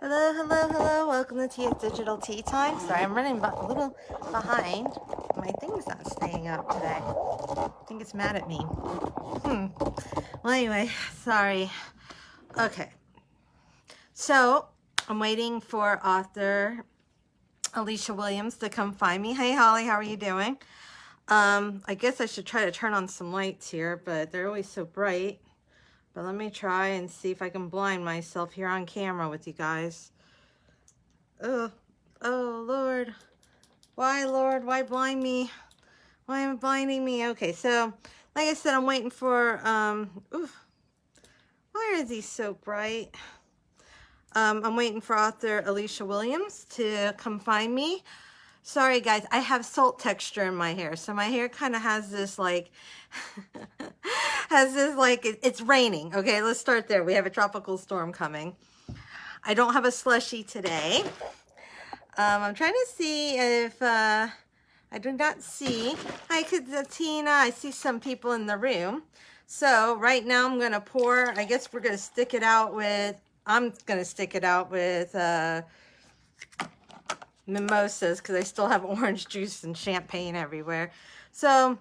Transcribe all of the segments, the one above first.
Hello, hello, hello. Welcome to Tia's Digital Tea Time. Sorry, I'm running a little behind. My thing's not staying up today. I think it's mad at me. Well, anyway, sorry. Okay. So, I'm waiting for author Alisha Williams to come find me. Hey, Holly, how are you doing? I guess I should try to turn on some lights here, but they're always so bright. But let me try and see if I can blind myself here on camera with you guys. Oh, Lord. Why, Lord? Why blind me? Why am I blinding me? Okay, so, like I said, I'm waiting for, why are these so bright? I'm waiting for author Alisha Williams to come find me. Sorry, guys, I have salt texture in my hair, so my hair kind of has this, like, it's raining. Okay, let's start there. We have a tropical storm coming. I don't have a slushie today. I'm trying to see if, I do not see. Hi, Katina. I see some people in the room. So right now I'm going to pour, I guess we're going to stick it out with, I'm going to stick it out with mimosas because I still have orange juice and champagne everywhere. So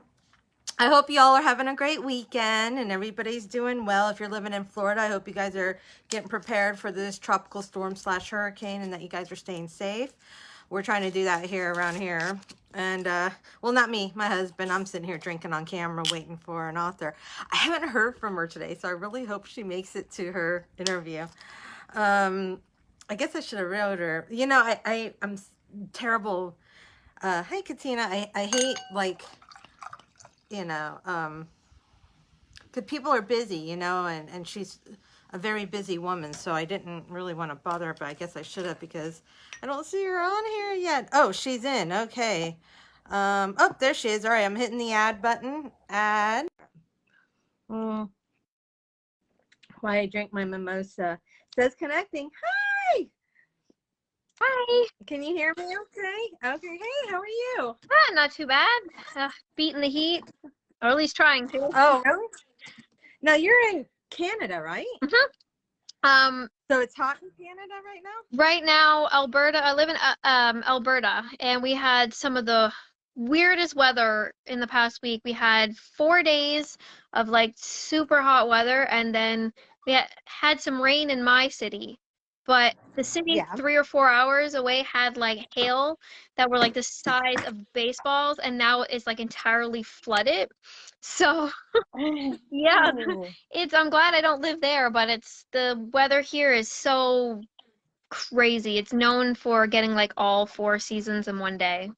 I hope you all are having a great weekend and everybody's doing well. If you're living in Florida, I hope you guys are getting prepared for this tropical storm / hurricane and that you guys are staying safe. We're trying to do that here around here. And, well, not me, my husband. I'm sitting here drinking on camera waiting for an author. I haven't heard from her today, so I really hope she makes it to her interview. I guess I should have wrote her. You know, I'm terrible. Hi, Katina. I hate, like, you know, because people are busy, you know, and she's a very busy woman, so I didn't really want to bother her, but I guess I should have because I don't see her on here yet. Oh, she's in. Okay. Oh, there she is. All right, I'm hitting the add button. Add. While I drink my mimosa. Says connecting. Hi! Hi. Can you hear me okay? Okay. Hey, how are you? Not too bad. Beating the heat, or at least trying to. Oh, really? Now, you're in Canada, right? So it's hot in Canada right now? Right now, Alberta. I live in Alberta, and we had some of the weirdest weather in the past week. We had 4 days of like super hot weather, and then we had some rain in my city. But the city Yeah. 3 or 4 hours away had like hail that were like the size of baseballs, and now it's like entirely flooded. So yeah, Oh. I'm glad I don't live there, but it's the weather here is so crazy. It's known for getting like all 4 seasons in one day.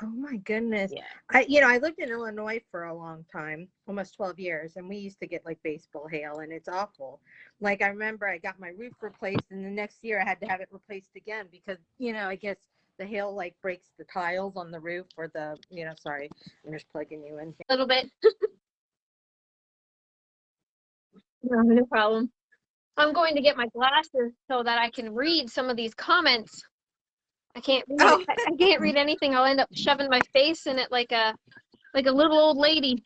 Oh my goodness. Yeah. I lived in Illinois for a long time, almost 12 years, and we used to get like baseball hail and it's awful. Like I remember I got my roof replaced and the next year I had to have it replaced again because, I guess the hail like breaks the tiles on the roof or sorry, I'm just plugging you in here. A little bit. No problem. I'm going to get my glasses so that I can read some of these comments. I can't read Oh, I can't read anything. I'll end up shoving my face in it like a little old lady.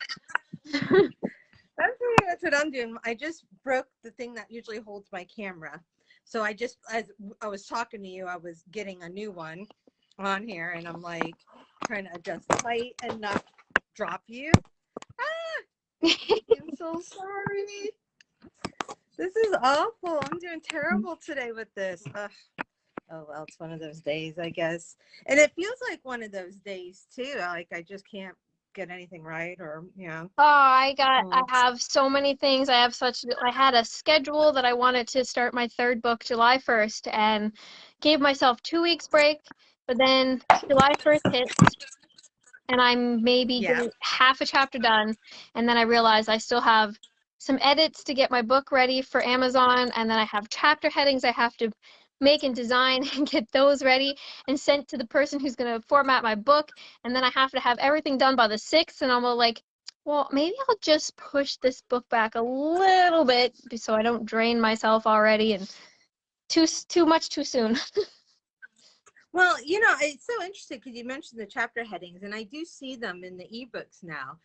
that's pretty much what I'm doing. I just broke the thing that usually holds my camera. So as I was talking to you, I was getting a new one on here and I'm like trying to adjust the height and not drop you. Ah, I'm so sorry. This is awful. I'm doing terrible today with this. Ugh. Oh, well, it's one of those days, I guess. And it feels like one of those days, too. Like I just can't get anything right or, Oh, I have so many things. I had a schedule that I wanted to start my third book July 1st and gave myself 2 weeks break, but then July 1st hit and I'm maybe Yeah. getting half a chapter done, and then I realized I still have some edits to get my book ready for Amazon, and then I have chapter headings I have to make and design and get those ready and sent to the person who's going to format my book, and then I have to have everything done by the 6th, and I'm like, well, maybe I'll just push this book back a little bit so I don't drain myself already and too much too soon. Well, it's so interesting because you mentioned the chapter headings, and I do see them in the ebooks now.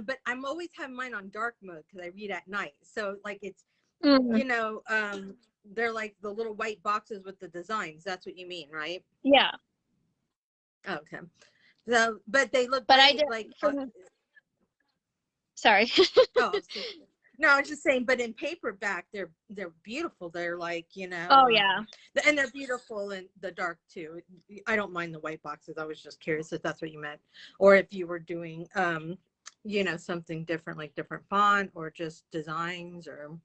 But I'm always have mine on dark mode because I read at night. So, like, it's, Mm. they're like the little white boxes with the designs. That's what you mean, right? Yeah. Okay. So, but they look But I great. did Like, sorry. oh, no, I was just saying. But in paperback, they're beautiful. They're like, Oh yeah. and they're beautiful in the dark too. I don't mind the white boxes. I was just curious if that's what you meant, or if you were doing, something different, like different font or just designs or.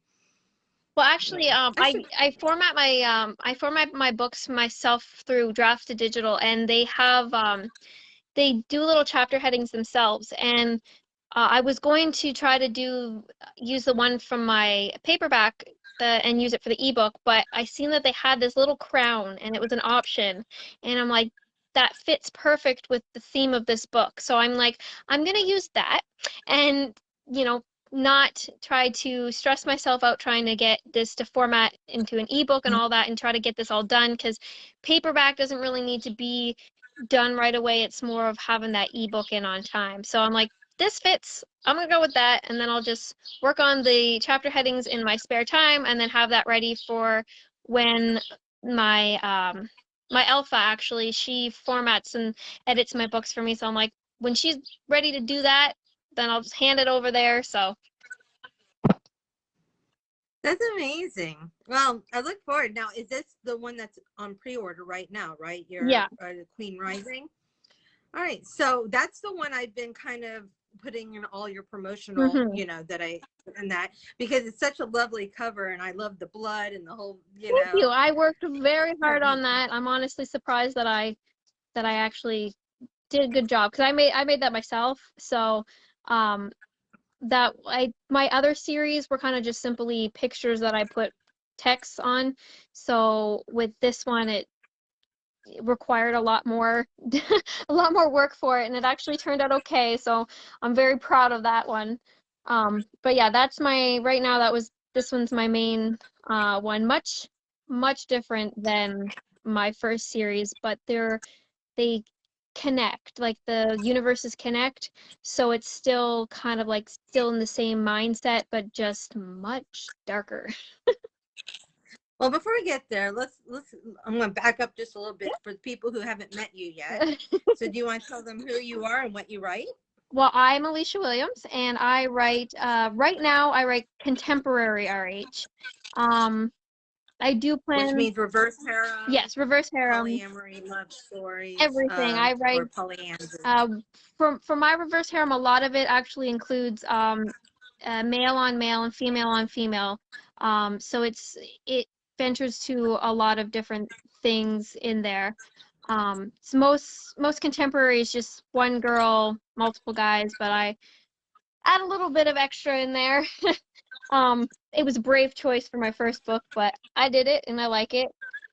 Well, actually, I should. I format my books myself through Draft to Digital, and they do little chapter headings themselves. And I was going to try to use the one from my paperback and use it for the ebook, but I seen that they had this little crown and it was an option, and I'm like, that fits perfect with the theme of this book. So I'm like, I'm gonna use that, and you know, not try to stress myself out trying to get this to format into an ebook and all that, and try to get this all done, because paperback doesn't really need to be done right away. It's more of having that ebook in on time. So I'm like, this fits. I'm gonna go with that, and then I'll just work on the chapter headings in my spare time, and then have that ready for when my my alpha, actually, she formats and edits my books for me. So I'm like, when she's ready to do that, then I'll just hand it over there. So That's amazing. Well, I look forward. Now, is this the one that's on pre-order right now, right? Your yeah. Queen Rising? All right. So that's the one I've been kind of putting in all your promotional, Hmm. and that, because it's such a lovely cover and I love the blood and the whole, Thank you. I worked very hard on that. I'm honestly surprised that I actually did a good job, because I made that myself. So um that my other series were kind of just simply pictures that I put text on. So with this one, it required a lot more a lot more work for it, and it actually turned out okay. So I'm very proud of that one. But yeah, that's my right now. This one's my main one. Much different than my first series, but they connect, like the universes connect, so it's still kind of like still in the same mindset, but just much darker. Well, before we get there, let's I'm going to back up just a little bit for the people who haven't met you yet. So do you want to tell them who you are and what you write? Well, I'm Alicia Williams, and I write right now I write contemporary RH. um I do Which plan. means reverse harem, Yes, reverse harem, polyamory, love stories, everything I or write. polyandry. uh for my reverse harem, a lot of it actually includes male on male and female on female. So it ventures to a lot of different things in there. It's most contemporary is just one girl, multiple guys, but I add a little bit of extra in there. It was a brave choice for my first book, but I did it and I like it.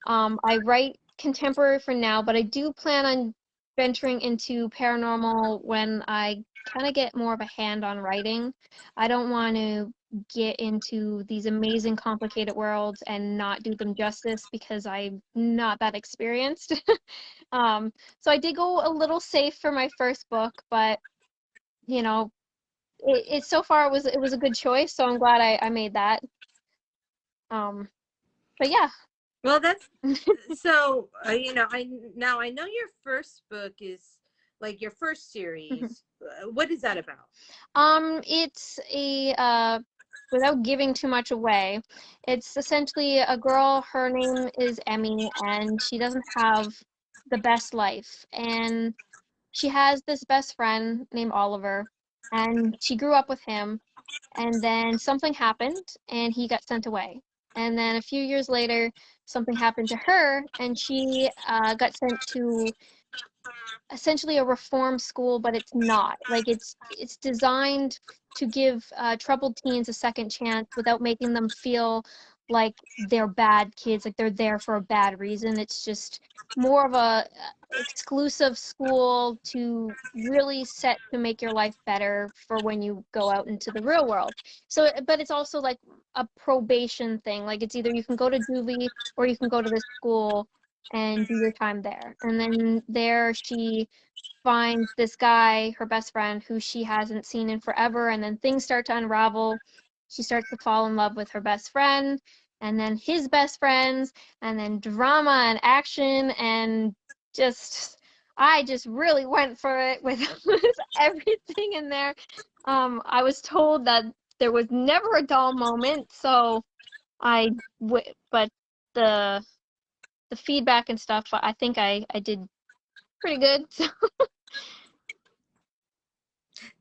I write contemporary for now, but I do plan on venturing into paranormal when I kind of get more of a hand on writing. I don't want to get into these amazing, complicated worlds and not do them justice, because I'm not that experienced. So I did go a little safe for my first book, but you know, it so far it was a good choice, so I'm glad I made that. Um, but yeah. Well, that's so. I know your first book is like your first series. What is that about? It's a without giving too much away, it's essentially a girl. Her name is Emmy, and she doesn't have the best life. And she has this best friend named Oliver, and she grew up with him. And then something happened, and he got sent away. And then a few years later, something happened to her, and she got sent to essentially a reform school, but it's not. Like it's designed to give troubled teens a second chance without making them feel like they're bad kids, like they're there for a bad reason. It's just more of a exclusive school to really set to make your life better for when you go out into the real world. So, but it's also like a probation thing. Like it's either you can go to juvie or you can go to this school and do your time there. And then there she finds this guy, her best friend, who she hasn't seen in forever, and then things start to unravel. She starts to fall in love with her best friend. and then his best friends, and then drama and action, and just I just really went for it with everything in there. I was told that there was never a dull moment, so but the the feedback and stuff, I think I did pretty good.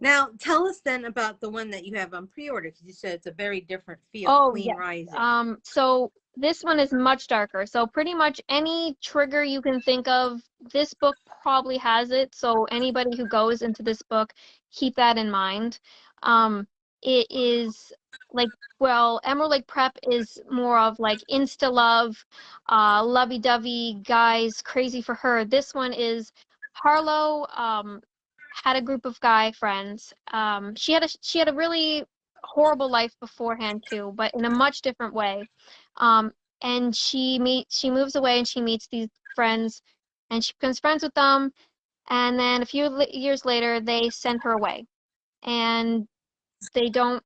Now, tell us then about the one that you have on pre-order, because you said it's a very different feel, Oh, Queen yes. Rising. So this one is much darker. So pretty much any trigger you can think of, this book probably has it. So anybody who goes into this book, keep that in mind. It is like, well, Emerald Lake Prep is more of like insta love, lovey-dovey guys crazy for her. This one is Harlow, had a group of guy friends. She had a really horrible life beforehand too, but in a much different way. Um, and she moves away and she meets these friends, and she becomes friends with them. And then a few years later, they send her away, and they don't.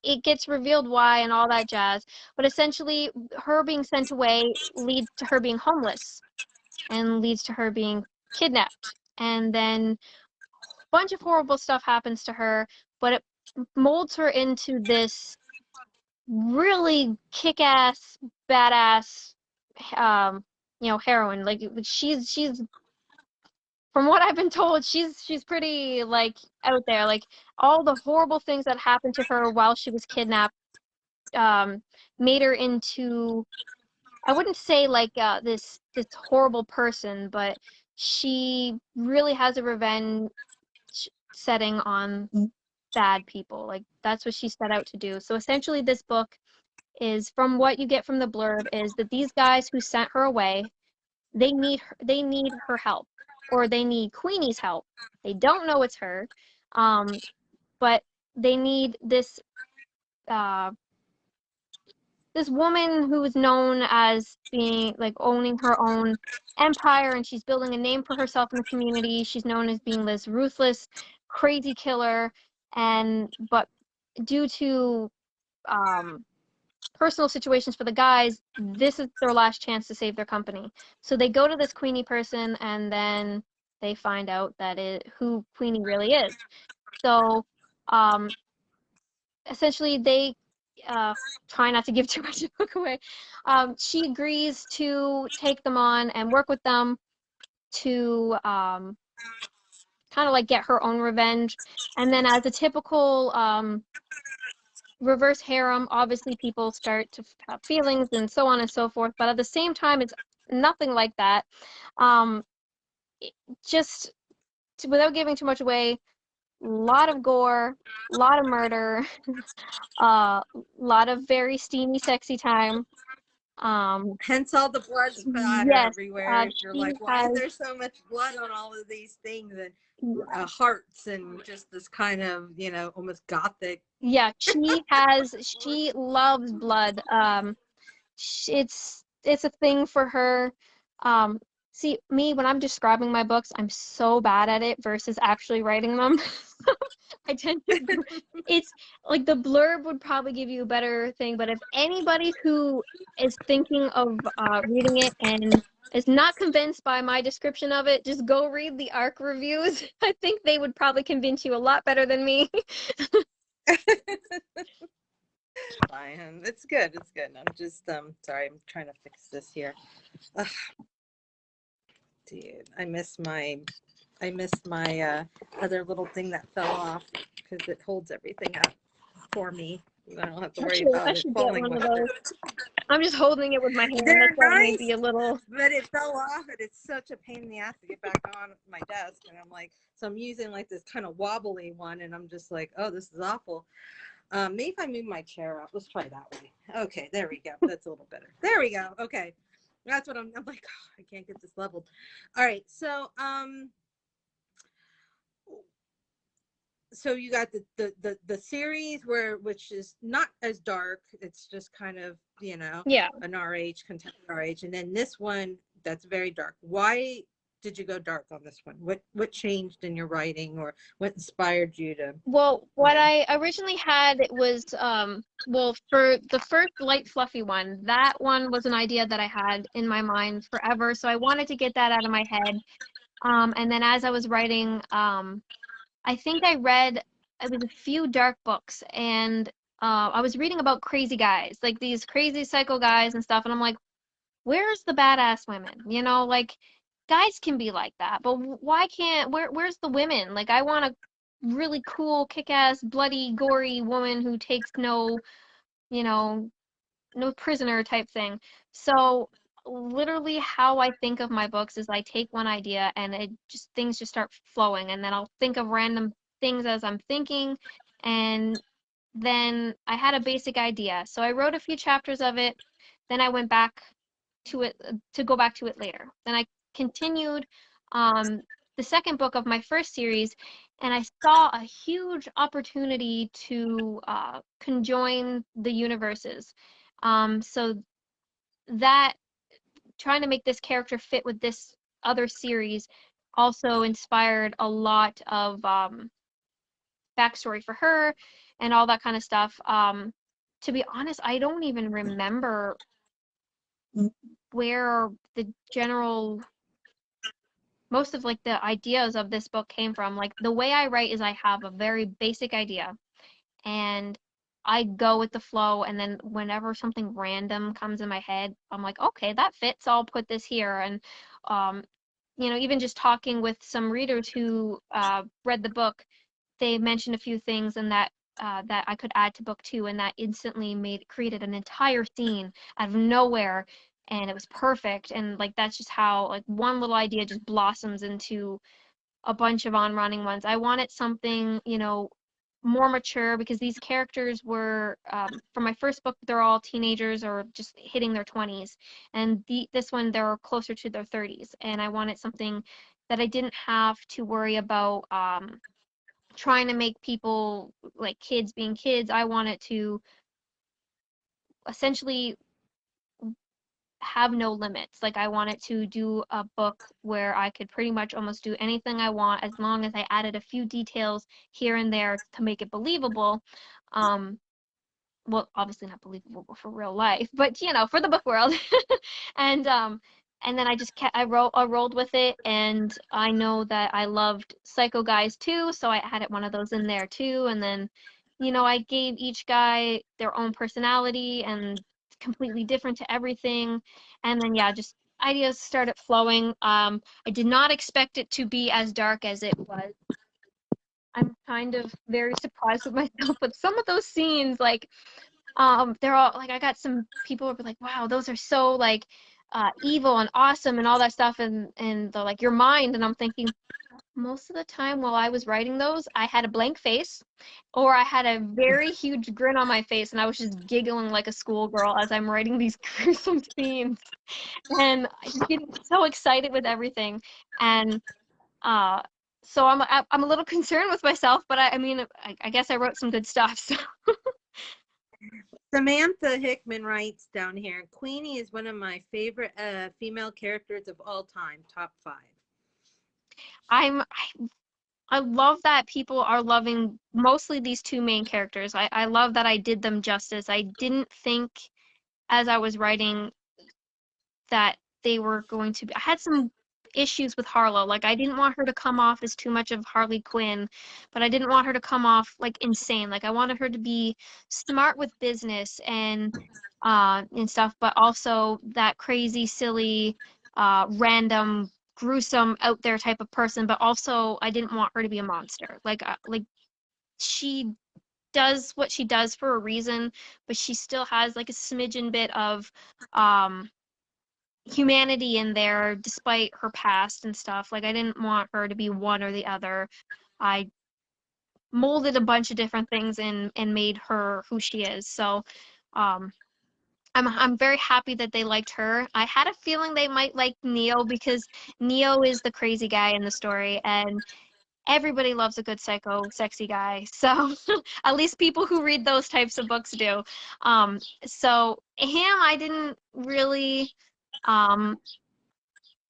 It gets revealed why and all that jazz. But essentially, her being sent away leads to her being homeless, and leads to her being kidnapped, and then bunch of horrible stuff happens to her, but it molds her into this really kick-ass, badass, um, heroine. Like she's from what I've been told, she's pretty like out there. Like all the horrible things that happened to her while she was kidnapped, um, made her into, I wouldn't say like this horrible person, but she really has a revenge setting on bad people. Like that's what she set out to do. So essentially this book is, from what you get from the blurb, is that these guys who sent her away, they need her help, or they need Queenie's help. They don't know it's her. Um, but they need uh this woman who is known as being like owning her own empire, and she's building a name for herself in the community. She's known as being this ruthless, crazy killer, and but due to um, personal situations for the guys, this is their last chance to save their company. So they go to this Queenie person, and then they find out who Queenie really is. So um, essentially they uh, try not to give too much of the book away. She agrees to take them on and work with them to kind of like get her own revenge. And then, as a typical reverse harem, obviously people start to have feelings and so on and so forth. But at the same time, it's nothing like that. Um, just without giving too much away, a lot of gore, a lot of murder, a lot of very steamy, sexy time. Um, Hence all the blood splatter yes, everywhere. You're she like, why is has, there so much blood on all of these things, and hearts, and just this kind of, almost gothic. yeah, she loves blood. It's a thing for her. Um, See, me, when I'm describing my books, I'm so bad at it versus actually writing them. I tend to, it's like the blurb would probably give you a better thing, but if anybody who is thinking of reading it and is not convinced by my description of it, just go read the ARC reviews. I think they would probably convince you a lot better than me. Fine. It's good. It's good. I'm just sorry, I'm trying to fix this here. Ugh, dude, I missed my other little thing that fell off, because it holds everything up for me. I don't have to worry I about it should get falling one of with those. it. I'm just holding it with my hand. That's They're why it may be nice, a little. but it fell off, and it's such a pain in the ass to get back on my desk. And I'm like, so I'm using like this kind of wobbly one, and I'm just like, oh, this is awful. Maybe if I move my chair up, let's try that way. Okay, there we go. That's a little better. There we go. Okay, that's what I'm like. Oh, I can't get this leveled. All right, so you got the series which is not as dark. It's just kind of, Yeah. an RH, contemporary RH, and then this one that's very dark. Why did you go dark on this one? What changed in your writing, or what inspired you to, Well, you what know? I originally had was well, for the first light fluffy one, that one was an idea that I had in my mind forever, so I wanted to get that out of my head. And then as I was writing, I think I read it was a few dark books, and I was reading about crazy guys, like these crazy psycho guys and stuff, and I'm like, where's the badass women? You know, like guys can be like that, but why can't where's the women? Like I want a really cool, kick-ass, bloody, gory woman who takes no, you know, no prisoner type thing. So literally how I think of my books is I take one idea and it just things just start flowing, and then I'll think of random things as I'm thinking, and then I had a basic idea. So I wrote a few chapters of it, then I went back to it to go back to it later. Then I continued um, the second book of my first series, and I saw a huge opportunity to conjoin the universes. So that trying to make this character fit with this other series also inspired a lot of backstory for her and all that kind of stuff. To be honest, I don't even remember where the general most of like the ideas of this book came from. Like the way I write is I have a very basic idea and I go with the flow, and then whenever something random comes in my head, I'm like, okay, that fits. I'll put this here. And um, even just talking with some readers who read the book, they mentioned a few things and that I could add to book two, and that instantly created an entire scene out of nowhere, and it was perfect. And like that's just how like one little idea just blossoms into a bunch of on running ones. I wanted something, more mature because these characters were for my first book they're all teenagers or just hitting their 20s, and this one they're closer to their 30s, and I wanted something that I didn't have to worry about trying to make people like kids being kids. I wanted to essentially have no limits. Like I wanted to do a book where I could pretty much almost do anything I want as long as I added a few details here and there to make it believable. Um, well, obviously not believable for real life, but for the book world. and and then I just I rolled with it, and I know that I loved Psycho Guys too, so I added one of those in there too, and then I gave each guy their own personality and completely different to everything, and then yeah, just ideas started flowing. I did not expect it to be as dark as it was. I'm kind of very surprised with myself with some of those scenes, like they're all like I got some people who were like, wow, those are so like evil and awesome and all that stuff, and they're like your mind, and I'm thinking most of the time while I was writing those I had a blank face or I had a very huge grin on my face, and I was just giggling like a schoolgirl as I'm writing these gruesome scenes, and I just get so excited with everything. And uh so I'm a little concerned with myself, but I mean I guess I wrote some good stuff. So Samantha Hickman writes down here, Queenie is one of my favorite female characters of all time, top 5. I'm I love that people are loving mostly these two main characters. I love that I did them justice. I didn't think as I was writing that they were going to be. I had some issues with Harlow. Like I didn't want her to come off as too much of Harley Quinn, but I didn't want her to come off like insane. Like I wanted her to be smart with business and stuff, but also that crazy, silly, random, gruesome, out there type of person. But also I didn't want her to be a monster. Like she does what she does for a reason, but she still has like a smidgen bit of um humanity in there despite her past and stuff. Like I didn't want her to be one or the other. I molded a bunch of different things and made her who she is. So um I'm very happy that they liked her. I had a feeling they might like Neo because Neo is the crazy guy in the story, and everybody loves a good psycho sexy guy. So at least people who read those types of books do. So him I didn't really um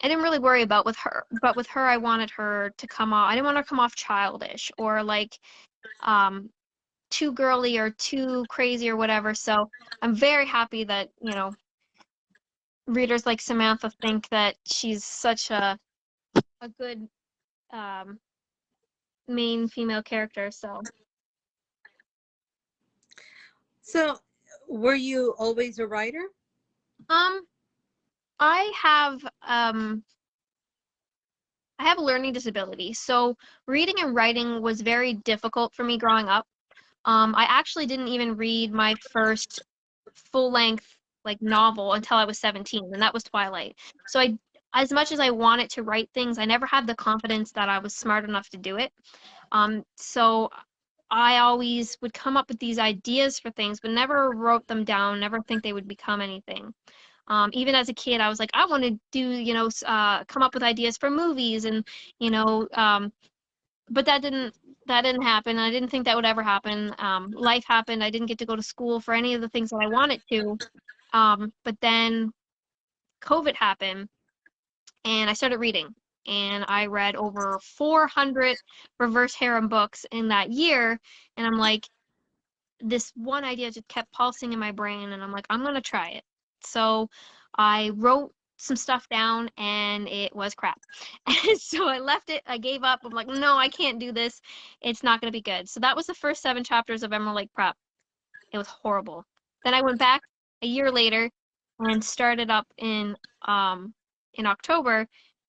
I didn't really worry about with her, but with her, I wanted her to come off. I didn't want her to come off childish or like um too girly or too crazy or whatever. So I'm very happy that, readers like Samantha think that she's such a good um main female character. So, were you always a writer? Um I have I have a learning disability. So reading and writing was very difficult for me growing up. I actually didn't even read my first full length like novel until I was 17, and that was Twilight. So as much as I wanted to write things, I never had the confidence that I was smart enough to do it. So I always would come up with these ideas for things, but never wrote them down, never think they would become anything. Even as a kid, I was like, I want to do, come up with ideas for movies and, you know, um, but that didn't happen. I didn't think that would ever happen. Life happened. I didn't get to go to school for any of the things that I wanted to. But then COVID happened and I started reading. And I read over 400 reverse harem books in that year. And I'm like, this one idea just kept pulsing in my brain. And I'm like, I'm going to try it. So I wrote some stuff down and it was crap. And so I left it. I gave up. I'm like, no, I can't do this. It's not going to be good. So that was the first 7 chapters of Emerald Lake Prep. It was horrible. Then I went back a year later and started up in October,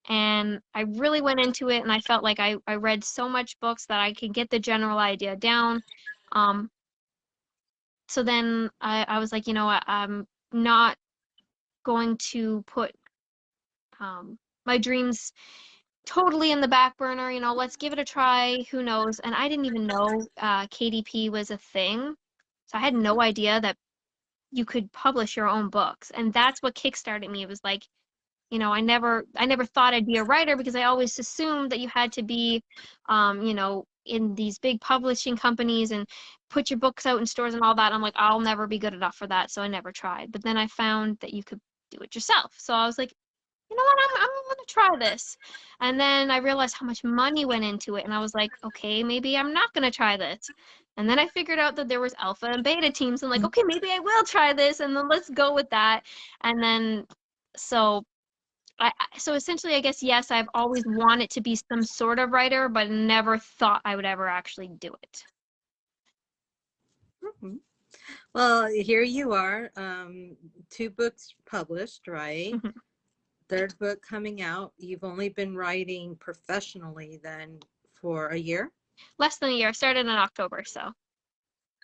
and I really went into it and I felt like I read so much books that I could get the general idea down. Um, so then I was like, I'm not going to put my dreams totally in the back burner. Let's give it a try. Who knows? And I didn't even know KDP was a thing. So I had no idea that you could publish your own books. And that's what kickstarted me. It was like, I never thought I'd be a writer because I always assumed that you had to be, in these big publishing companies and put your books out in stores and all that. I'm like, I'll never be good enough for that. So I never tried. But then I found that you could do it yourself. So I was like, you know what, I'm gonna try this. And then I realized how much money went into it, and I was like, okay, maybe I'm not gonna try this. And then I figured out that there was alpha and beta teams, and like, okay, maybe I will try this, and then let's go with that. And then, so so essentially, I guess yes, I've always wanted to be some sort of writer, but never thought I would ever actually do it. Mhm. Well, here you are, 2 books published, right? Mhm. 3rd book coming out. You've only been writing professionally then for a year? Less than a year. I started in October, so.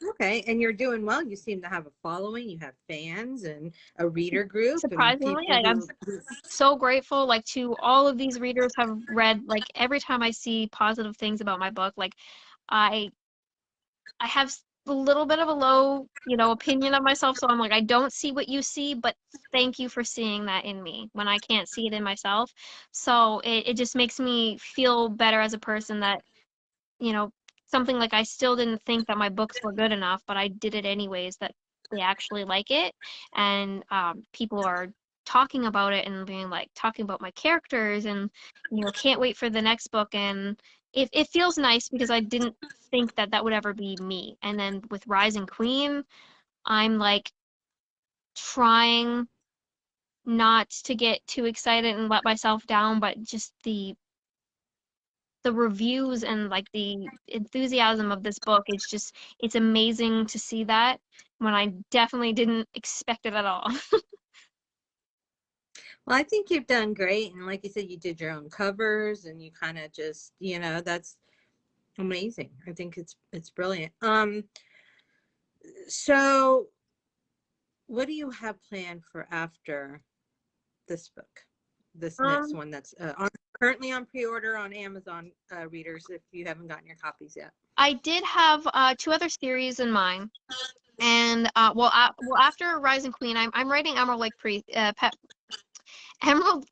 Okay, and you're doing well. You seem to have a following. You have fans and a reader group and Surprisingly, people I'm who. so grateful, like, to all of these readers have read, like, every time I see positive things about my book, like, I I have a little bit of a low, opinion of myself, so I'm like, I don't see what you see, but thank you for seeing that in me when I can't see it in myself. So it just makes me feel better as a person that, you know, something like I still didn't think that my books were good enough, but I did it anyways, that they actually like it. And people are talking about it and being like, talking about my characters and, can't wait for the next book. And it feels nice because I didn't think that that would ever be me. And then with Rising Queen, I'm like trying not to get too excited and let myself down, but just the reviews and like the enthusiasm of this book, it's amazing to see that when I definitely didn't expect it at all. Well, I think you've done great. And like you said, you did your own covers and you kind of just, that's amazing. I think it's brilliant. So what do you have planned for after this book? This next um one that's currently on pre-order on Amazon, readers, if you haven't gotten your copies yet. I did have 2 other series in mind. And after Rising Queen, I'm writing Emerald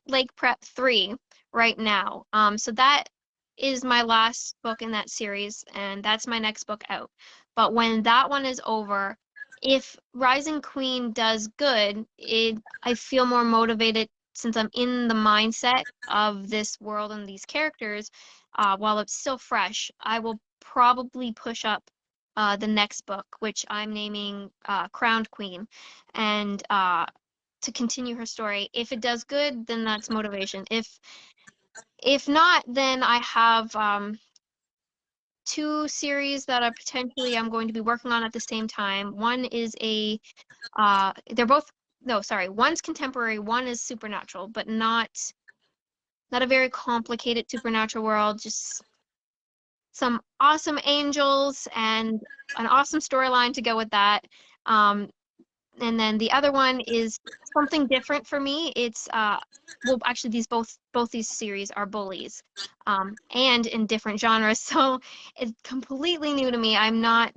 Lake Prep 3 right now. So that is my last book in that series, and that's my next book out. But when that one is over, if Rising Queen does good, I feel more motivated since I'm in the mindset of this world and these characters, while it's still fresh, I will probably push up the next book, which I'm naming Crowned Queen, and to continue her story. If it does good, then that's motivation. If not, then I have two series that I potentially I'm going to be working on at the same time. One is they're both, no, sorry, one's contemporary, one is supernatural, but not a very complicated supernatural world, just some awesome angels and an awesome storyline to go with that. And then the other one is something different for me. It's well, actually, these both these series are bullies, and in different genres, so it's completely new to me. I'm not.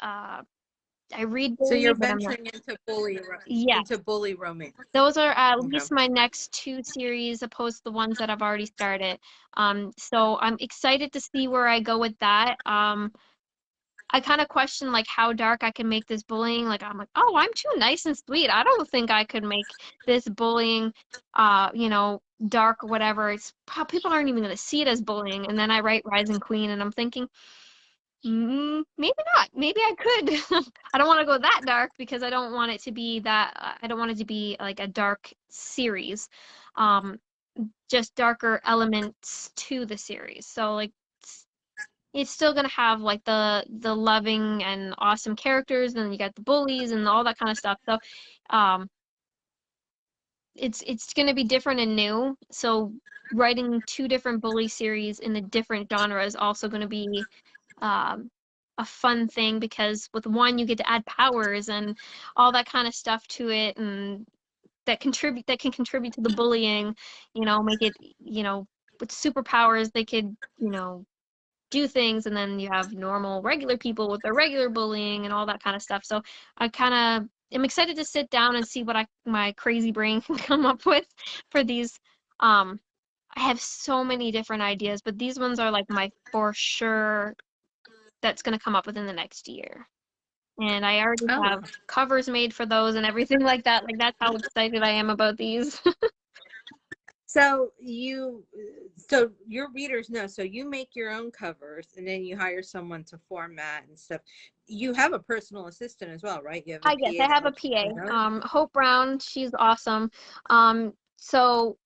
I read So you're bully, but I'm not. venturing Yes, into bully romance. those are at Okay. least my next two series, opposed to the ones that I've already started. So I'm excited to see where I go with that. I kind of question like how dark I can make this bullying. Like I'm like, oh, I'm too nice and sweet. I don't think I could make this bullying, dark or whatever. It's people aren't even gonna see it as bullying. And then I write Rising Queen, and I'm thinking, maybe not. Maybe I could. I don't want to go that dark because I don't want it to be that. I don't want it to be like a dark series. Um, just darker elements to the series. So like it's still gonna have like the loving and awesome characters, and then you got the bullies and all that kind of stuff. So um it's gonna be different and new. So writing two different bully series in a different genre is also gonna be um a fun thing, because with one you get to add powers and all that kind of stuff to it, and that can contribute to the bullying, make it, with superpowers they could, do things, and then you have normal regular people with their regular bullying and all that kind of stuff. So I kind of am excited to sit down and see what my crazy brain can come up with for these. I have so many different ideas, but these ones are like my for sure that's going to come up within the next year. And I already Oh, wow. have covers made for those and everything like that. Like that's how excited I am about these. So your readers know. So you make your own covers, and then you hire someone to format and stuff. You have a personal assistant as well, right? You have a Yes, I PA that have a helps you PA. with those? Hope Brown, she's awesome. So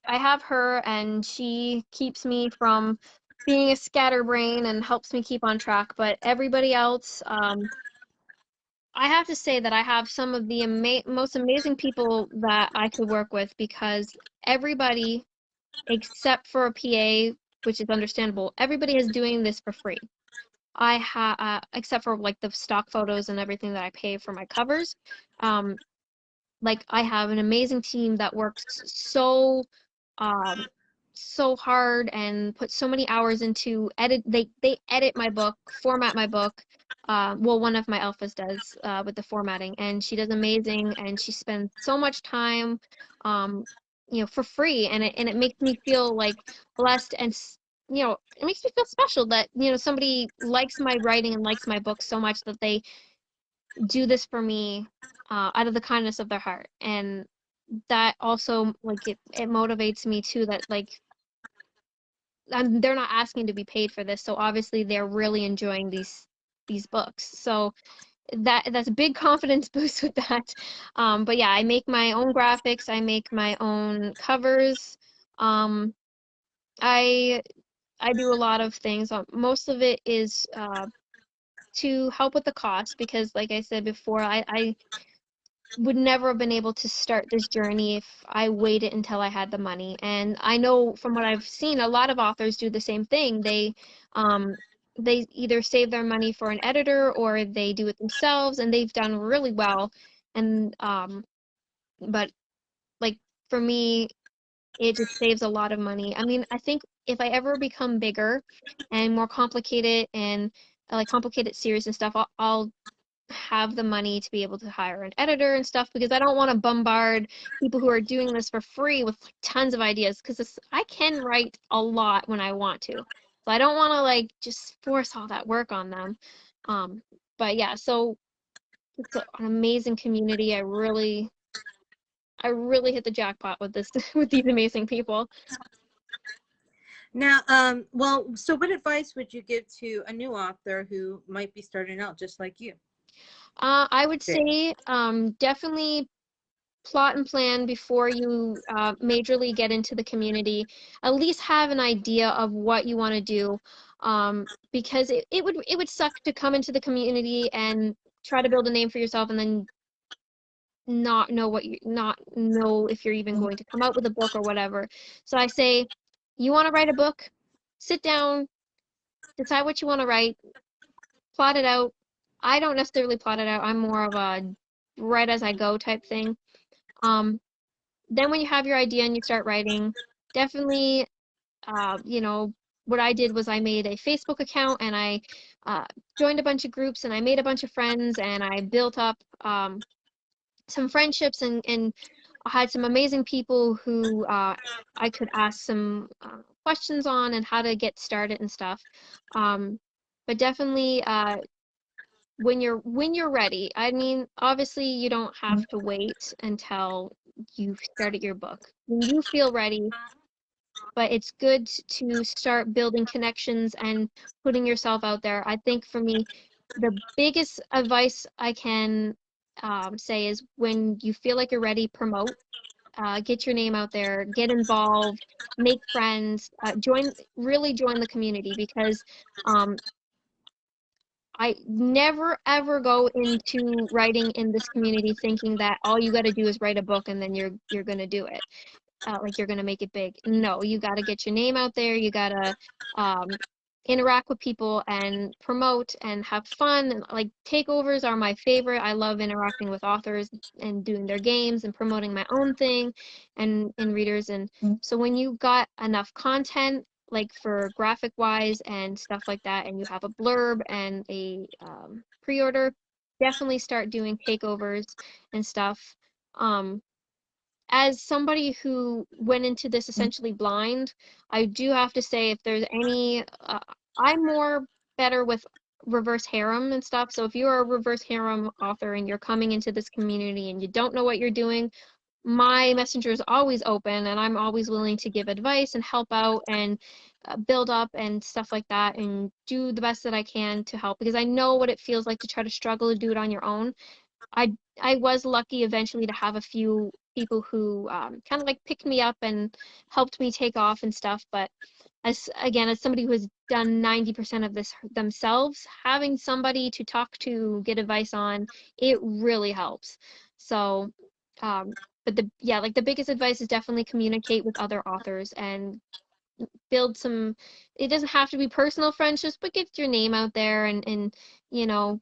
I have her, and she keeps me from being a scatterbrain and helps me keep on track. But everybody else, I have to say that I have some of the most amazing people that I could work with, because everybody except for a PA, which is understandable, everybody is doing this for free. I have, except for like the stock photos and everything that I pay for my covers. Um, like I have an amazing team that works um so hard and put so many hours into edit. They edit my book, format my book. Well, one of my alphas does with the formatting, and she does amazing, and she spends so much time um for free, and it makes me feel like blessed, and it makes me feel special that somebody likes my writing and likes my book so much that they do this for me out of the kindness of their heart. And that also, like, it motivates me too, that like they're not asking to be paid for this, so obviously they're really enjoying these books. So that's a big confidence boost with that. But yeah, I make my own graphics, I make my own covers. um I I do a lot of things. Most of it is to help with the cost, because like I said before, I would never have been able to start this journey if I waited until I had the money. And I know from what I've seen, a lot of authors do the same thing. Um they either save their money for an editor, or they do it themselves, and they've done really well. And but like for me, it just saves a lot of money. I mean, I think if I ever become bigger and more complicated, and like complicated series and stuff, I'll have the money to be able to hire an editor and stuff, because I don't want to bombard people who are doing this for free with like tons of ideas, because I can write a lot when I want to. So I don't want to like just force all that work on them. Um, but yeah, so it's an amazing community. I really I really hit the jackpot with this with these amazing people. Now, well, so what advice would you give to a new author who might be starting out just like you? I would say definitely plot and plan before you majorly get into the community. At least have an idea of what you want to do, because it would suck to come into the community and try to build a name for yourself and then not know if you're even going to come out with a book or whatever. So I say, you want to write a book, sit down, decide what you want to write, plot it out. I don't necessarily plot it out. I'm more of a write as I go type thing. Um, then when you have your idea and you start writing, definitely, you know, what I did was I made a Facebook account and I uh, joined a bunch of groups and I made a bunch of friends and I built up some friendships and I had some amazing people who I could ask some questions on and how to get started and stuff. But definitely, when you're ready, I mean, obviously you don't have to wait until you've started your book. When you feel ready, but it's good to start building connections and putting yourself out there. I think for me, the biggest advice I can say is when you feel like you're ready, promote, get your name out there, get involved, make friends, really join the community because I never ever go into writing in this community thinking that all you got to do is write a book and then you're gonna do it. Like you're gonna make it big. No, you got to get your name out there. You got to um, interact with people and promote and have fun. And like takeovers are my favorite. I love interacting with authors and doing their games and promoting my own thing and readers. And so when you got enough content, like for graphic wise and stuff like that, and you have a blurb and a pre-order, definitely start doing takeovers and stuff. Um, as somebody who went into this essentially blind, I do have to say if there's any, I'm more better with reverse harem and stuff. So if you're a reverse harem author and you're coming into this community and you don't know what you're doing, my messenger is always open and I'm always willing to give advice and help out and build up and stuff like that and do the best that I can to help because I know what it feels like to try to struggle to do it on your own. I was lucky eventually to have a few people who kind of like picked me up and helped me take off and stuff. But as somebody who has done 90% of this themselves, having somebody to talk to, get advice on, it really helps. So, but like the biggest advice is definitely communicate with other authors and build some. It doesn't have to be personal friendships, but get your name out there and you know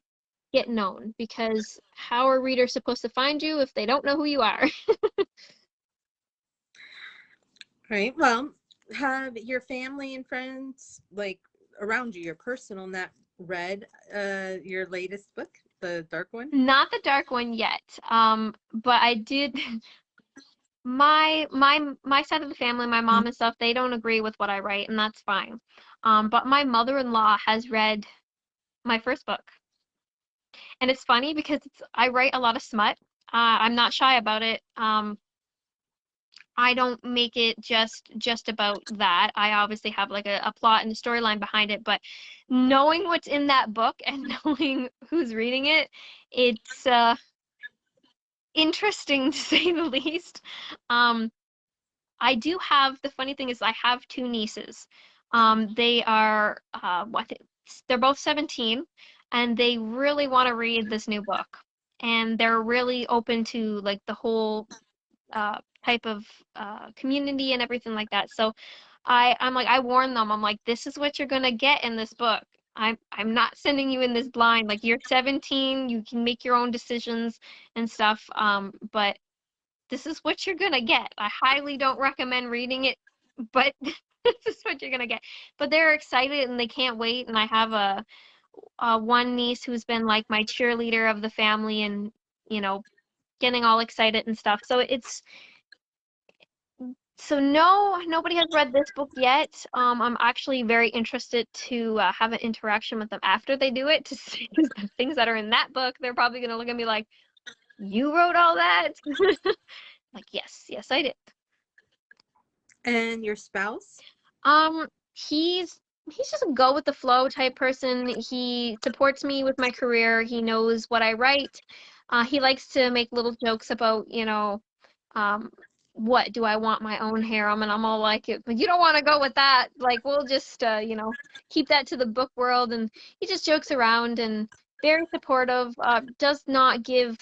get known because how are readers supposed to find you if they don't know who you are? Right. Well, have your family and friends like around you, your personal net read your latest book, the dark one? Not the dark one yet. But I did my side of the family, my mom and stuff, they don't agree with what I write, and that's fine. But my mother-in-law has read my first book. And it's funny because I write a lot of smut. I'm not shy about it. I don't make it just about that. I obviously have like a plot and a storyline behind it, but knowing what's in that book and knowing who's reading it, it's interesting to say the least. Um, I do have the funny thing is I have two nieces. They are they're both 17 and they really want to read this new book. And they're really open to like the whole type of community and everything like that. So I'm like I warn them. I'm like this is what you're gonna get in this book. I'm not sending you in this blind. Like you're 17, you can make your own decisions and stuff. But this is what you're gonna get. I highly don't recommend reading it, but this is what you're gonna get. But they're excited and they can't wait. And I have a one niece who's been like my cheerleader of the family and you know getting all excited and stuff. So no, nobody has read this book yet. I'm actually very interested to have an interaction with them after they do it to see the things that are in that book. They're probably gonna look at me like, "You wrote all that?" Like, yes, I did. And your spouse? He's just a go with the flow type person. He supports me with my career. He knows what I write. He likes to make little jokes about, um, what do I want my own harem? And I'm all like, you don't want to go with that. Like, we'll just, keep that to the book world. And he just jokes around and very supportive. Does not give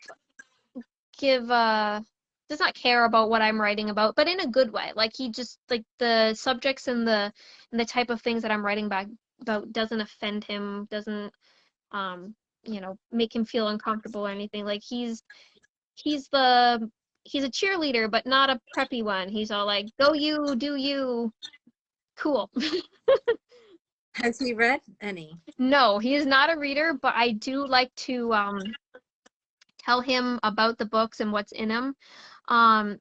does not care about what I'm writing about, but in a good way. Like, he just, like, the subjects and the type of things that I'm writing about doesn't offend him, doesn't make him feel uncomfortable or anything. Like, he's the he's a cheerleader, but not a preppy one. He's all like, go you, do you, cool. Has he read any? No, he is not a reader, but I do like to tell him about the books and what's in them. Um,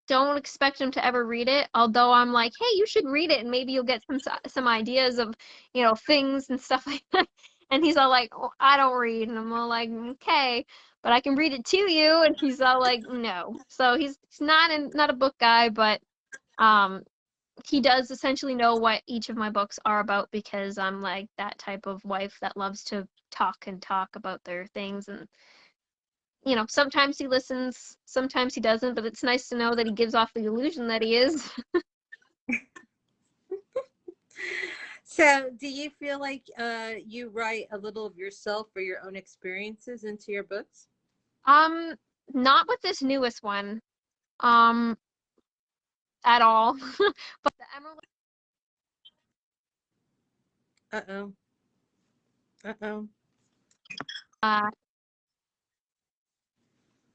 don't expect him to ever read it, although I'm like, hey, you should read it and maybe you'll get some ideas of, things and stuff like that. And he's all like, oh, I don't read. And I'm all like, okay, but I can read it to you. And he's all like, no. So he's not a book guy, but um he does essentially know what each of my books are about because I'm like that type of wife that loves to talk and talk about their things. And sometimes he listens, sometimes he doesn't, but it's nice to know that he gives off the illusion that he is. So, do you feel like you write a little of yourself or your own experiences into your books? Um, Not with this newest one, um, at all. But the Emerald, Uh-oh. Uh-oh. uh,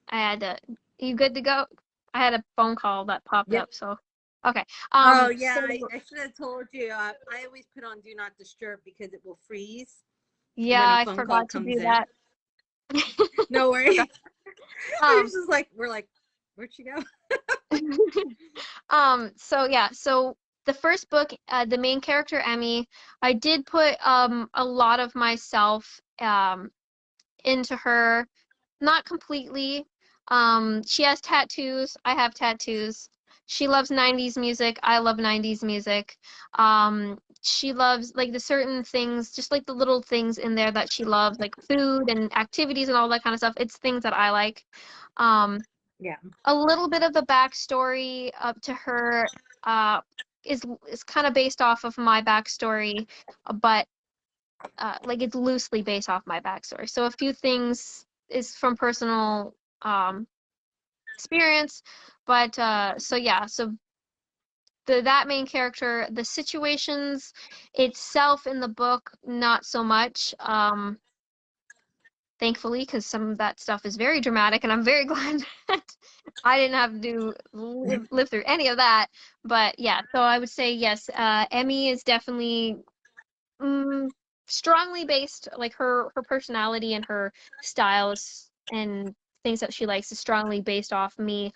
I had to, you good to go? I had a phone call that popped Yep. up, so, okay. Oh, yeah, So, I should have told you. I always put on Do Not Disturb because it will freeze yeah, when a I phone call forgot to comes do in. that. No worries. Forgot. It's Um, just like, we're like, where'd she go? so yeah, so the first book, the main character, Emmy, I did put a lot of myself into her, not completely. She has tattoos, I have tattoos. She loves 90s music, I love 90s music. She loves like the certain things, just like the little things in there that she loves, like food and activities and all that kind of stuff. It's things that I like. Um, Yeah. a little bit of the backstory up to her uh, is kind of based off of my backstory, but like it's loosely based off my backstory. So a few things is from personal um, experience, but so yeah, so that main character, the situations itself in the book, not so much. Thankfully, because some of that stuff is very dramatic, and I'm very glad that I didn't have to live through any of that. But yeah, so I would say yes, Emmy is definitely mm, strongly based, like her personality and her styles and things that she likes is strongly based off me.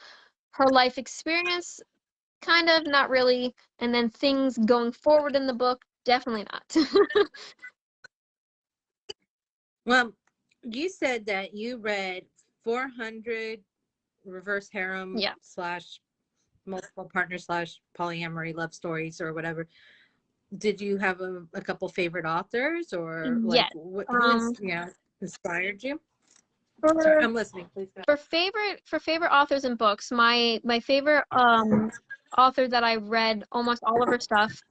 Her life experience, kind of, not really, and then things going forward in the book, definitely not. Well, you said that you read 400 reverse harem Yeah. slash multiple partner slash polyamory love stories or whatever. Did you have a couple favorite authors or like Yes. who inspired you? Sorry, For I'm listening. Please go. favorite authors and books, my favorite author that I read almost all of her stuff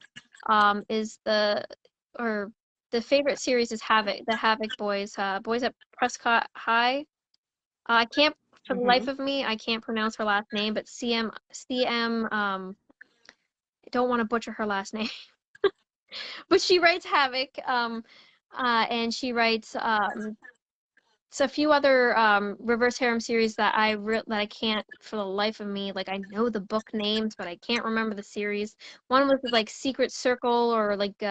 is or the favorite series is Havoc, the Havoc boys, boys at Prescott High. I can't for the life Mm-hmm. of me, I can't pronounce her last name, but CM I don't want to butcher her last name. But she writes Havoc, and she writes so a few other reverse harem series that that I can't for the life of me, like, I know the book names but I can't remember the series. One was like Secret Circle, or like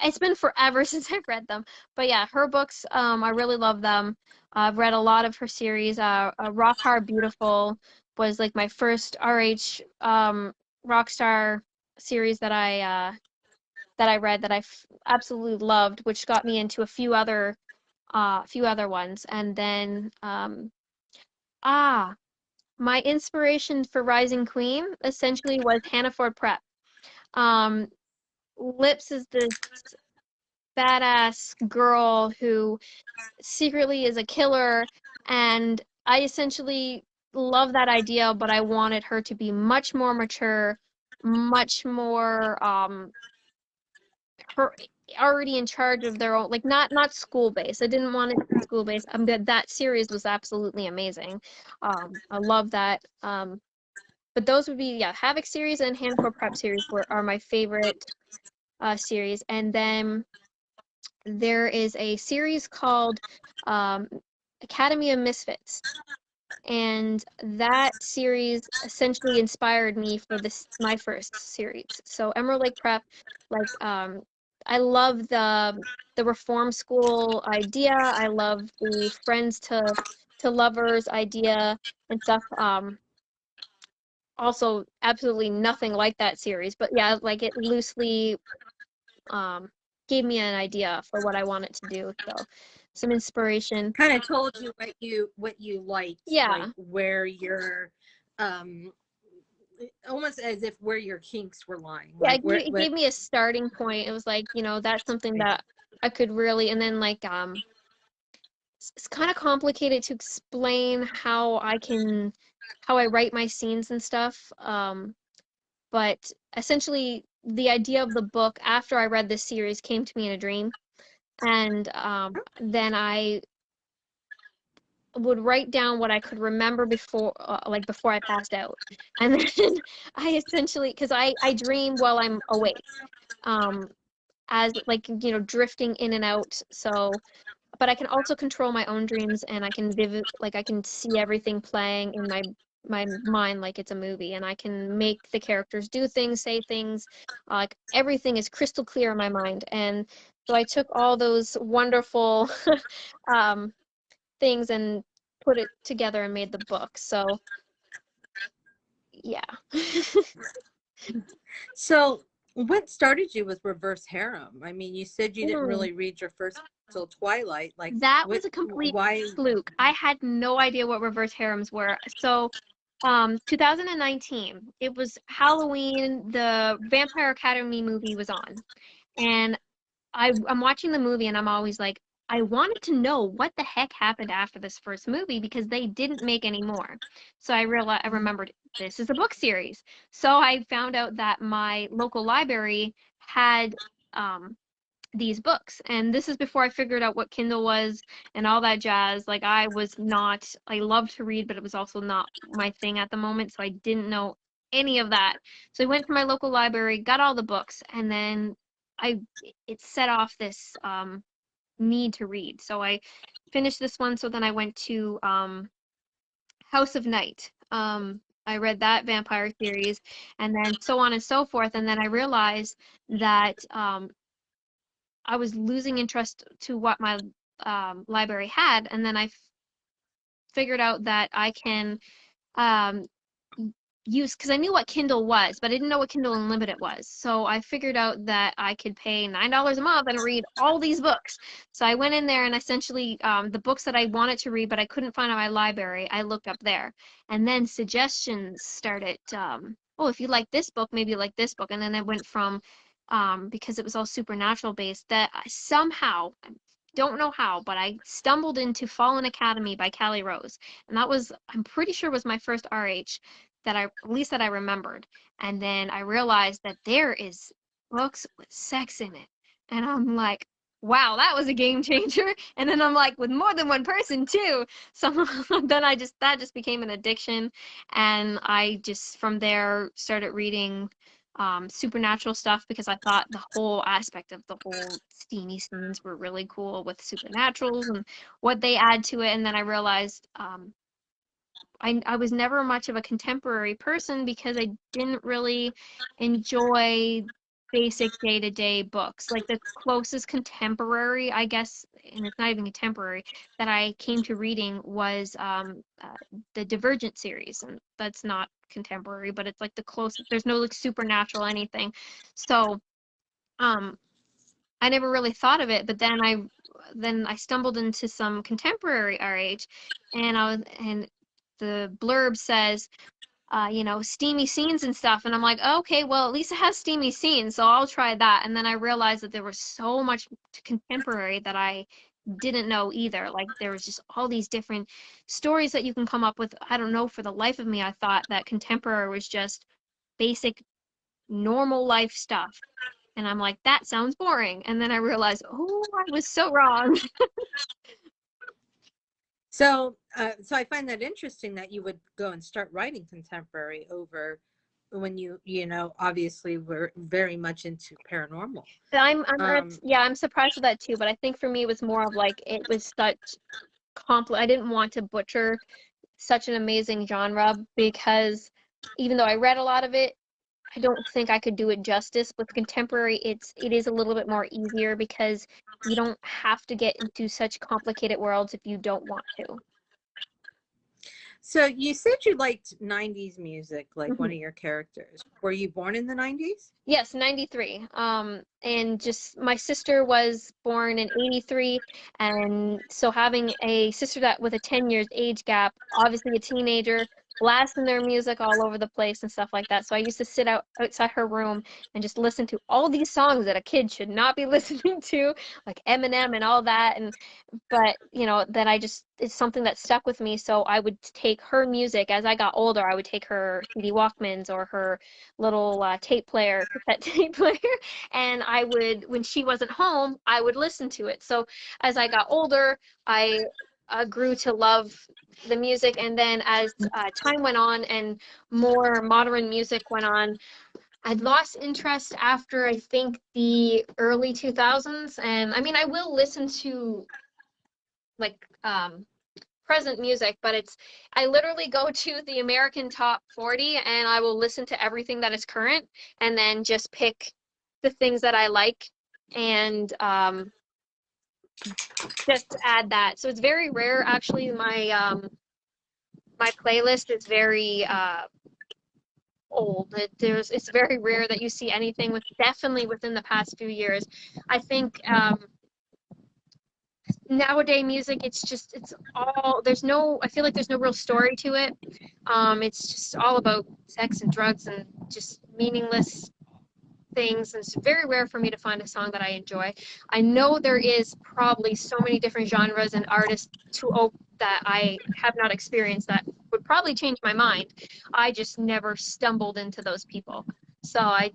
it's been forever since I've read them. But yeah, her books, I really love them. I've read a lot of her series. Rock Hard Beautiful was like my first RH Rockstar series that I read that absolutely loved, which got me into a few other ones. And then Ah, my inspiration for Rising Queen essentially was Hannah Ford Prep. Um, Lips is this badass girl who secretly is a killer, and I essentially love that idea, but I wanted her to be much more mature, much more her already in charge of their own, like not school based. I didn't want it school based. That series was absolutely amazing. I love that. But those would be, yeah, Havoc series and Handful Prep series are my favorite series. And then there is a series called um, Academy of Misfits, and that series essentially inspired me for this my first series. So Emerald Lake Prep, like I love the reform school idea. I love the friends to lovers idea and stuff. Also absolutely nothing like that series, but yeah, like it loosely um gave me an idea for what I wanted to do. So some inspiration. Kind of told you what you liked, like Yeah. where your um almost as if where your kinks were lying, Yeah, like where it what. gave me a starting point. It was like, that's something that I could really, and then like it's kind of complicated to explain how I write my scenes and stuff. But essentially the idea of the book after I read this series came to me in a dream, and then I would write down what I could remember before I passed out. And then I essentially, because I dream while I'm awake. Um, as like drifting in and out, so but I can also control my own dreams, and I can I can see everything playing in my mind like it's a movie, and I can make the characters do things, say things, like everything is crystal clear in my mind. And so I took all those wonderful um things and put it together and made the book. So yeah. So what started you with reverse harem? I mean, you said you didn't Mm. really read your first till Twilight. Like That what, was a complete why? fluke. I had no idea what reverse harems were. So, 2019, it was Halloween, the Vampire Academy movie was on. And I'm watching the movie and I'm always like, I wanted to know what the heck happened after this first movie because they didn't make any more. So I remembered this is a book series. So I found out that my local library had um these books. And this is before I figured out what Kindle was and all that jazz. Like I loved to read, but it was also not my thing at the moment. So I didn't know any of that. So I went to my local library, got all the books, and then I, it set off this need to read. So I finished this one. So then I went to House of Night. I read that vampire series and then so on and so forth. And then I realized that I was losing interest to what my library had, and then I figured out that I can um, use because I knew what Kindle was, but I didn't know what Kindle Unlimited was. So I figured out that I could pay $9 a month and read all these books. So I went in there and essentially the books that I wanted to read, but I couldn't find in my library, I looked up there, and then suggestions started. Oh, if you like this book, maybe you like this book, and then it went from because it was all supernatural based that I somehow don't know how, but I stumbled into Fallen Academy by Callie Rose. And that was, I'm pretty sure was my first RH at least that I remembered. And then I realized that there is books with sex in it. And I'm like, wow, that was a game changer. And then I'm like, with more than one person too. So then that just became an addiction. And I just, from there, started reading supernatural stuff because I thought the whole aspect of the whole steamy scenes were really cool with supernaturals and what they add to it. And then I realized I was never much of a contemporary person because I didn't really enjoy basic day-to-day books. Like the closest contemporary, I guess, and it's not even contemporary, that I came to reading was the Divergent series, and that's not contemporary, but it's like the closest. There's no like supernatural anything, so um, I never really thought of it. But then I stumbled into some contemporary RH, and the blurb says, you know, steamy scenes and stuff. And I'm like, okay, well, at least it has steamy scenes, so I'll try that. And then I realized that there was so much contemporary that I didn't know either. Like there was just all these different stories that you can come up with. I don't know, for the life of me, I thought that contemporary was just basic, normal life stuff. And I'm like, that sounds boring. And then I realized, oh, I was so wrong. So, so I find that interesting that you would go and start writing contemporary over when you know, obviously we're very much into paranormal. Yeah, I'm surprised with that too. But I think for me, it was more of like, it was such I didn't want to butcher such an amazing genre, because even though I read a lot of it, I don't think I could do it justice. With contemporary, it is a little bit more easier because you don't have to get into such complicated worlds if you don't want to. So you said you liked 90s music, like one Mhm. of your characters. Were you born in the 90s? Yes, 93. And just my sister was born in 83, and so having a sister that with a 10 years age gap, obviously a teenager, blasting their music all over the place and stuff like that. So I used to sit outside her room and just listen to all these songs that a kid should not be listening to, like Eminem and all that. And but you know, then it's something that stuck with me. So I would take her music as I got older. I would take her CD Walkmans or her little tape player, cassette tape player, and I would, when she wasn't home, I would listen to it. So as I got older, I grew to love the music, and then as time went on and more modern music went on, I'd lost interest after I think the early 2000s. And I mean, I will listen to like present music, but I literally go to the American Top 40 and I will listen to everything that is current and then just pick the things that I like and just add that. So it's very rare actually. My playlist is very old. It's very rare that you see anything with definitely within the past few years. I think nowadays music, it's all, I feel like there's no real story to it. It's just all about sex and drugs and just meaningless things. And it's very rare for me to find a song that I enjoy. I know there is probably so many different genres and artists that I have not experienced that would probably change my mind. I just never stumbled into those people. So I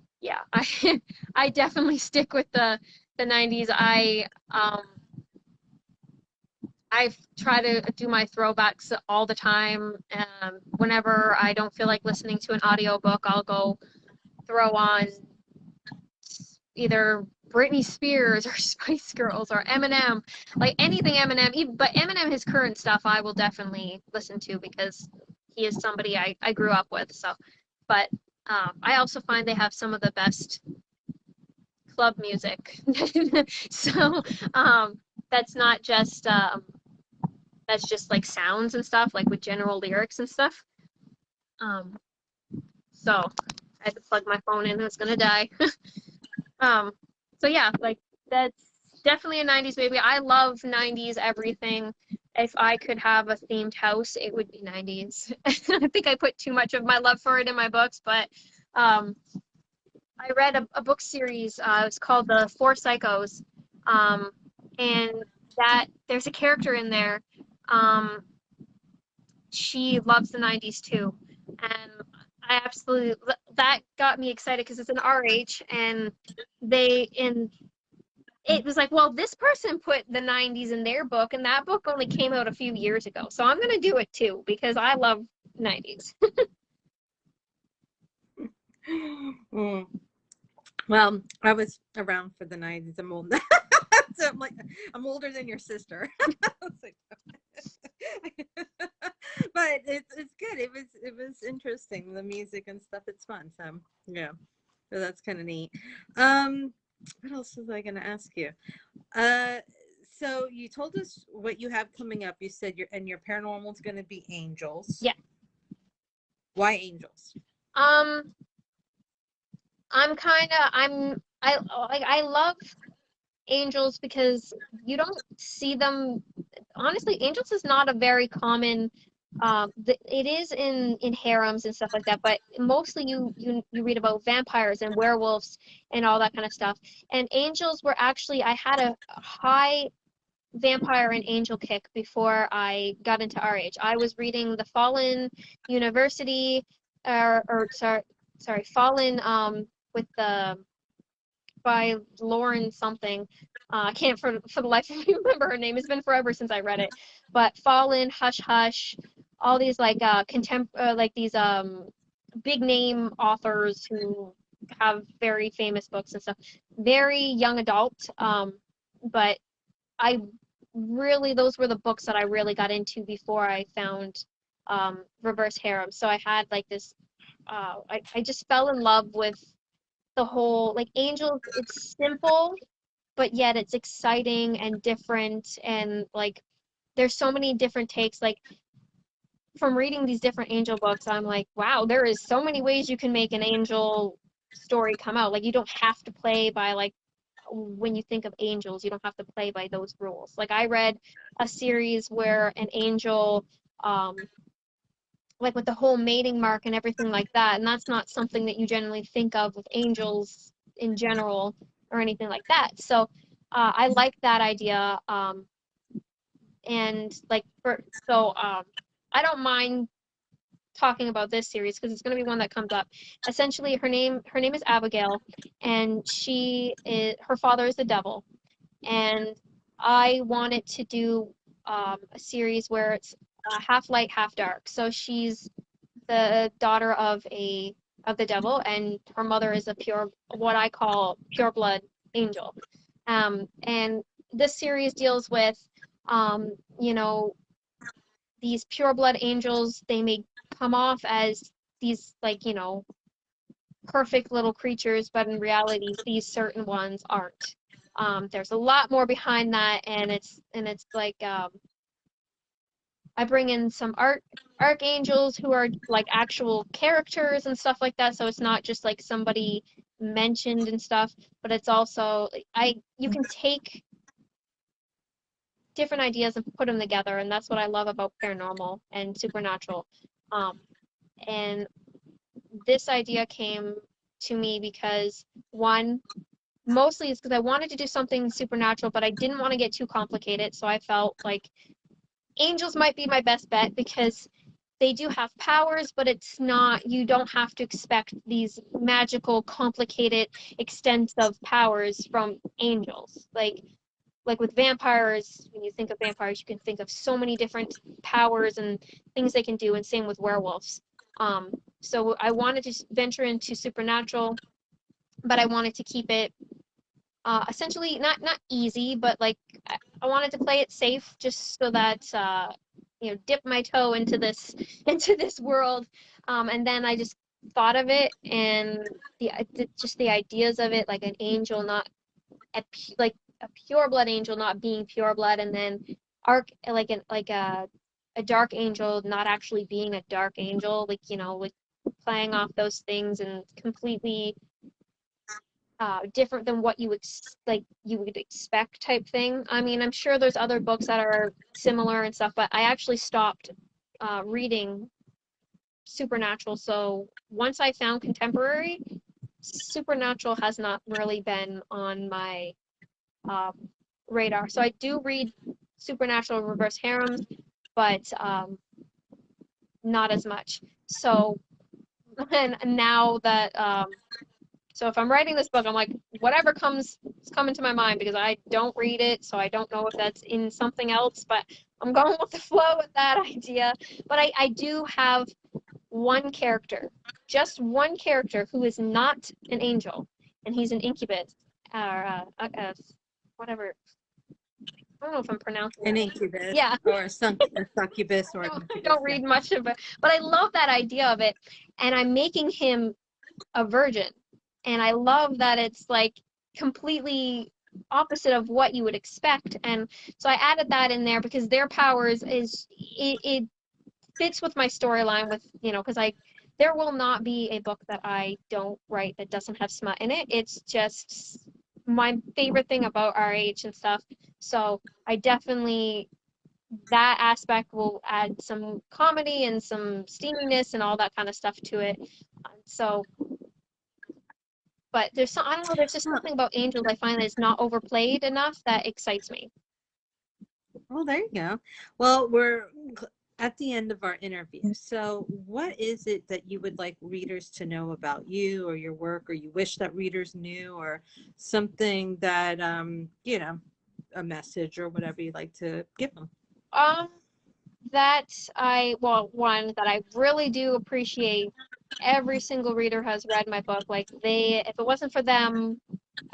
I definitely stick with the 90s. I try to do my throwbacks all the time. Whenever I don't feel like listening to an audiobook, I'll go throw on either Britney Spears or Spice Girls or Eminem, like anything Eminem. But Eminem, his current stuff, I will definitely listen to because he is somebody I grew up with. So, but I also find they have some of the best club music. So that's not just that's just like sounds and stuff, like with general lyrics and stuff. Um, so I had to plug my phone in, it's gonna die. um, so yeah, like that's definitely a 90s baby. I love 90s everything. If I could have a themed house, it would be 90s. I think I put too much of my love for it in my books, but I read a book series. It's called The Four Psychos, and that there's a character in there. Um, she loves the 90s too, and I absolutely, that got me excited because it's an RH, and it was like, well, this person put the 90s in their book, and that book only came out a few years ago, so I'm gonna do it too because I love 90s. Mm. Well, I was around for the 90s. I'm old. So I'm older than your sister. But it's good. It was interesting, the music and stuff. It's fun. So yeah, so that's kind of neat. What else was I going to ask you? So you told us what you have coming up. You said your paranormal is going to be angels. Yeah. Why angels? I love angels because you don't see them. Honestly, angels is not a very common it is in harems and stuff like that, but mostly you read about vampires and werewolves and all that kind of stuff. And angels were actually, I had a high vampire and angel kick before I got into RH. I was reading The Fallen University, Fallen, with the by Lauren something. I can't for the life of me remember her name. It's been forever since I read it. But Fallen, Hush Hush, all these like like these big name authors who have very famous books and stuff. Very young adult, but I really, those were the books that I really got into before I found Reverse Harem. So I had like this, I just fell in love with the whole, like Angels, it's simple, but yet it's exciting and different. And like, there's so many different takes. Like, from reading these different angel books, I'm like, wow, there is so many ways you can make an angel story come out. Like, you don't have to play by like, when you think of angels, you don't have to play by those rules. Like I read a series where an angel, like with the whole mating mark and everything like that, and that's not something that you generally think of with angels in general or anything like that. So I like that idea, and like I don't mind talking about this series because it's going to be one that comes up. Essentially, her name is Abigail, and her father is the devil, and I wanted to do a series where it's half light, half dark. So she's the daughter of the devil, and her mother is what I call pure blood angel. And this series deals with, um, you know, these pure blood angels. They may come off as these like perfect little creatures, but in reality, these certain ones aren't. There's a lot more behind that, and it's like I bring in some archangels who are like actual characters and stuff like that. So it's not just like somebody mentioned and stuff, but it's also you can take different ideas and put them together, and that's what I love about paranormal and supernatural. And this idea came to me because one, mostly it's because I wanted to do something supernatural, but I didn't want to get too complicated. So I felt like angels might be my best bet because they do have powers, but you don't have to expect these magical, complicated, extensive powers from angels. Like with vampires, when you think of vampires, you can think of so many different powers and things they can do, and same with werewolves. So I wanted to venture into supernatural, but I wanted to keep it essentially not easy, but like I wanted to play it safe, just so that dip my toe into this into this world. And then I just thought of it, and just the ideas of it, like an angel, not like a pure blood angel not being pure blood, and then a dark angel not actually being a dark angel, like playing off those things, and completely different than what you would expect type thing. I mean, I'm sure there's other books that are similar and stuff, but I actually stopped reading supernatural. So once I found contemporary, supernatural has not really been on my radar. So I do read supernatural reverse harems, but not as much. So and now that so if I'm writing this book, I'm like, whatever is coming to my mind, because I don't read it, so I don't know if that's in something else, but I'm going with the flow with that idea. But I do have one character, just one character who is not an angel, and he's an incubus, or whatever. I don't know if I'm pronouncing An that. incubus, Yeah. or a succubus, or I don't read much of it, but I love that idea of it, and I'm making him a virgin, and I love that it's like completely opposite of what you would expect. And so I added that in there because their powers it fits with my storyline, with because there will not be a book that I don't write that doesn't have smut in it. It's just my favorite thing about RH and stuff. So I definitely that aspect will add some comedy and some steaminess and all that kind of stuff to it. So, but there's some, I don't know, there's just something about Angels I find that it's not overplayed enough that excites me. Well, there you go. Well, we're at the end of our interview. So, what is it that you would like readers to know about you or your work, or you wish that readers knew, or something that, you know, a message or whatever you'd like to give them? Um, that well, one, that I really do appreciate every single reader has read my book. Like if it wasn't for them,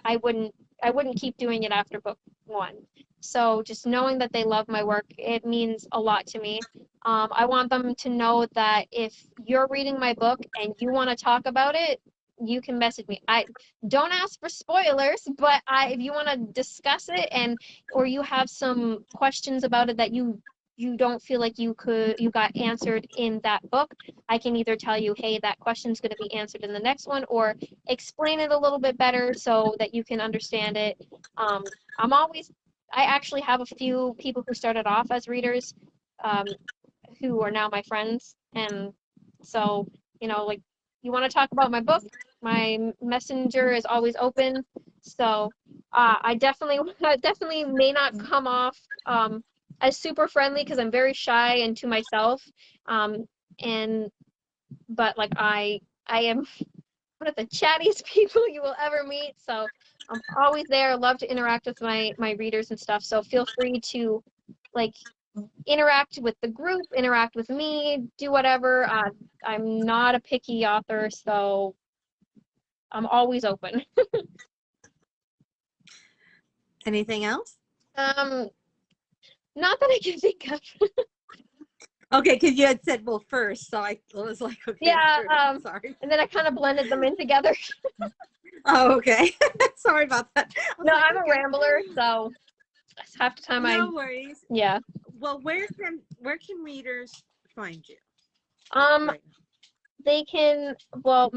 I wouldn't I wouldn't keep doing it after book one. So just knowing that they love my work, it means a lot to me. I want them to know that if you're reading my book and you want to talk about it, you can message me. I don't ask for spoilers, but if you want to discuss it or you have some questions about it that you don't feel like you got answered in that book, I can either tell you, hey, that question's going to be answered in the next one, or explain it a little bit better so that you can understand it. Um, I actually have a few people who started off as readers, um, who are now my friends. And so, like, you want to talk about my book, my messenger is always open. So I definitely, definitely may not come off as super friendly because I'm very shy and to myself. Um, and but like I am one of the chattiest people you will ever meet. So I'm always there. Love to interact with my readers and stuff. So feel free to like interact with the group, interact with me, do whatever. I'm not a picky author, so I'm always open. Anything else? Um, Not that I can think of. Okay, because you had said, well, first, so I was like, okay, Yeah. first. Sorry. And then I kind of blended them in together. Oh, okay. Sorry about that. I was No, like, I'm a okay. rambler, so half the time No worries. yeah. Well, where can readers find you Um, right they can, well,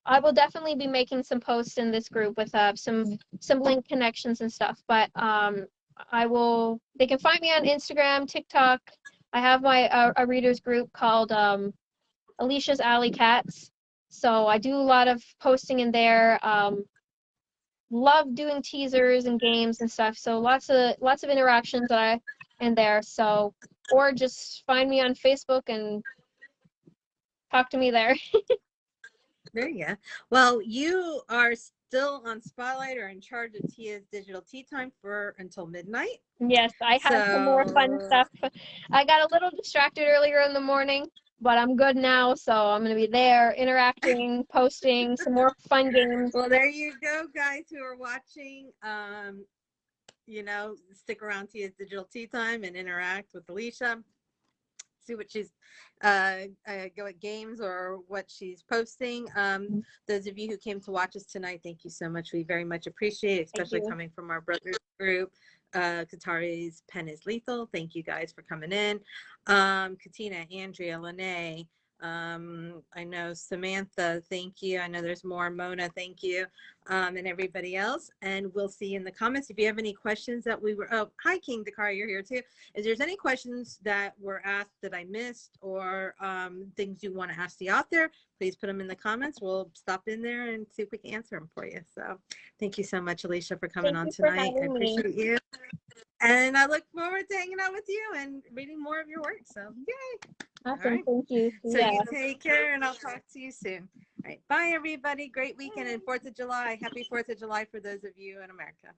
I will definitely be making some posts in this group with some link connections and stuff. But they can find me on Instagram, TikTok. I have my a readers group called Alicia's Alley Cats. So I do a lot of posting in there. Love doing teasers and games and stuff. So lots of interactions that I in there. So or just find me on Facebook and talk to me there. There you go. Well, you are still on Spotlight or in charge of Tia's digital tea time for until midnight. Yes, I have some more fun So, stuff. I got a little distracted earlier in the morning, but I'm good now, so I'm gonna be there interacting, posting some more fun games. well, there you go, guys who are watching. Stick around Tia's digital tea time and interact with Alisha. See what she's go at games or what she's posting. Those of you who came to watch us tonight, thank you so much. We very much appreciate it, especially coming from our brothers group. Katari's Pen is Lethal. Thank you guys for coming in. Katina, Andrea, Lene, I know Samantha, thank you. I know there's more. Mona, thank you. And everybody else. And we'll see in the comments if you have any questions that hi King Dakar, you're here too. If there's any questions that were asked that I missed or things you want to ask the author, please put them in the comments. We'll stop in there and see if we can answer them for you. So thank you so much, Alisha, for coming Thank on you for tonight. I having me. appreciate you. And I look forward to hanging out with you and reading more of your work. So yay. Awesome, Right. thank you. So Yeah. you take care and I'll talk to you soon. All right. Bye, everybody. Great weekend and 4th of July. Happy 4th of July for those of you in America.